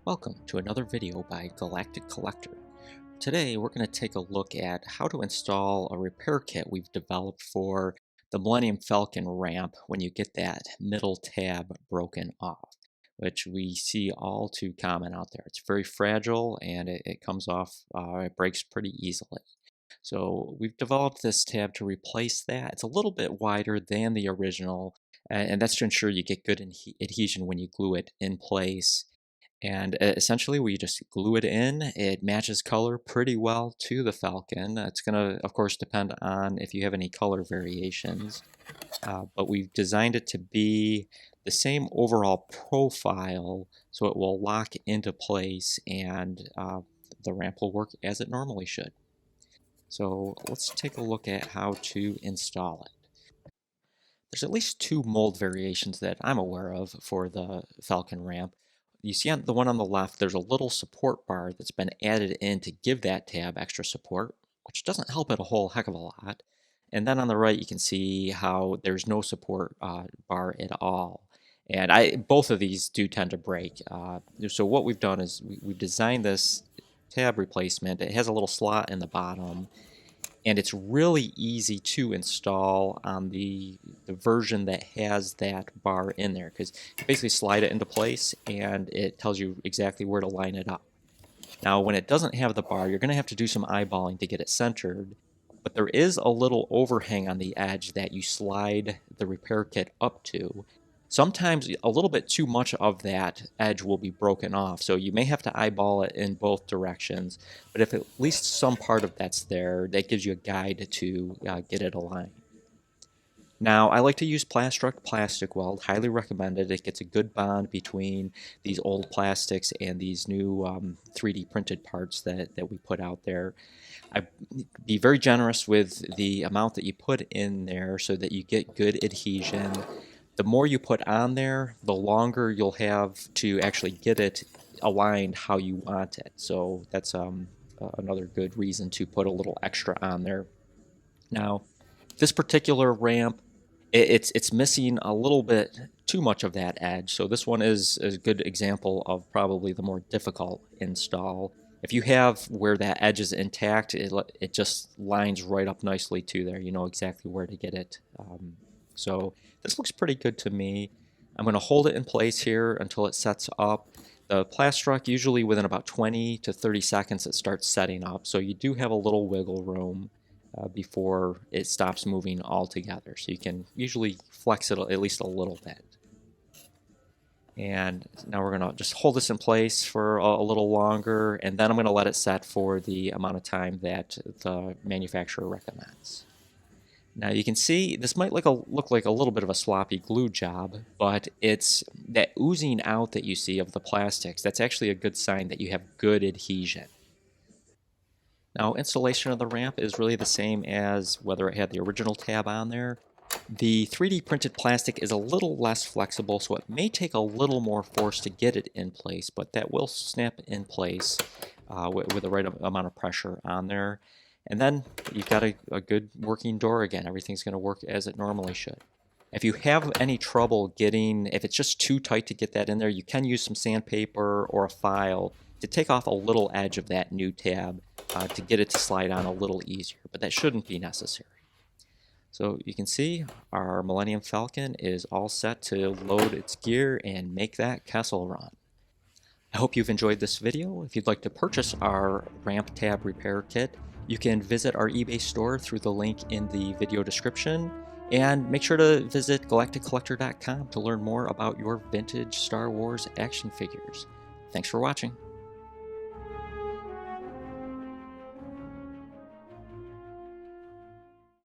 Welcome to another video by Galactic Collector. Today we're going to take a look at how to install a repair kit we've developed for the Millennium Falcon ramp when you get that middle tab broken off, which we see all too common out there. It's very fragile and it comes off, it breaks pretty easily. So we've developed this tab to replace that. It's a little bit wider than the original, and that's to ensure you get good adhesion when you glue it in place. And essentially, we just glue it in. It matches color pretty well to the Falcon. It's going to, of course, depend on if you have any color variations. But we've designed it to be the same overall profile, so it will lock into place and the ramp will work as it normally should. So let's take a look at how to install it. There's at least two mold variations that I'm aware of for the Falcon ramp. You see on the one on the left, there's a little support bar that's been added in to give that tab extra support, which doesn't help it a whole heck of a lot. And then on the right, you can see how there's no support bar at all. And both of these do tend to break. So what we've done is we've designed this tab replacement. It has a little slot in the bottom, and it's really easy to install on the version that has that bar in there, because you basically slide it into place and it tells you exactly where to line it up. Now when it doesn't have the bar, you're going to have to do some eyeballing to get it centered, but there is a little overhang on the edge that you slide the repair kit up to. Sometimes a little bit too much of that edge will be broken off, so you may have to eyeball it in both directions, but if at least some part of that's there, that gives you a guide to get it aligned. Now, I like to use Plastruct plastic weld, highly recommended. It gets a good bond between these old plastics and these new 3D printed parts that we put out there. I'd be very generous with the amount that you put in there so that you get good adhesion. The more you put on there, the longer you'll have to actually get it aligned how you want it. So that's another good reason to put a little extra on there. Now, this particular ramp, it's missing a little bit too much of that edge. So this one is a good example of probably the more difficult install. If you have where that edge is intact, it just lines right up nicely to there. You know exactly where to get it. So this looks pretty good to me. I'm going to hold it in place here until it sets up. The Plastruct, usually within about 20 to 30 seconds, it starts setting up. So you do have a little wiggle room before it stops moving altogether. So you can usually flex it at least a little bit. And now we're going to just hold this in place for a little longer, and then I'm going to let it set for the amount of time that the manufacturer recommends. Now you can see this might look like a little bit of a sloppy glue job, but it's that oozing out that you see of the plastics. That's actually a good sign that you have good adhesion. Now installation of the ramp is really the same as whether it had the original tab on there. The 3D printed plastic is a little less flexible, so it may take a little more force to get it in place, but that will snap in place with the right amount of pressure on there. And then you've got a good working door again. Everything's going to work as it normally should. If you have any trouble if it's just too tight to get that in there, you can use some sandpaper or a file to take off a little edge of that new tab to get it to slide on a little easier, but that shouldn't be necessary. So you can see our Millennium Falcon is all set to load its gear and make that Kessel Run. I hope you've enjoyed this video. If you'd like to purchase our ramp tab repair kit, you can visit our eBay store through the link in the video description, and make sure to visit galacticcollector.com to learn more about your vintage Star Wars action figures. Thanks for watching.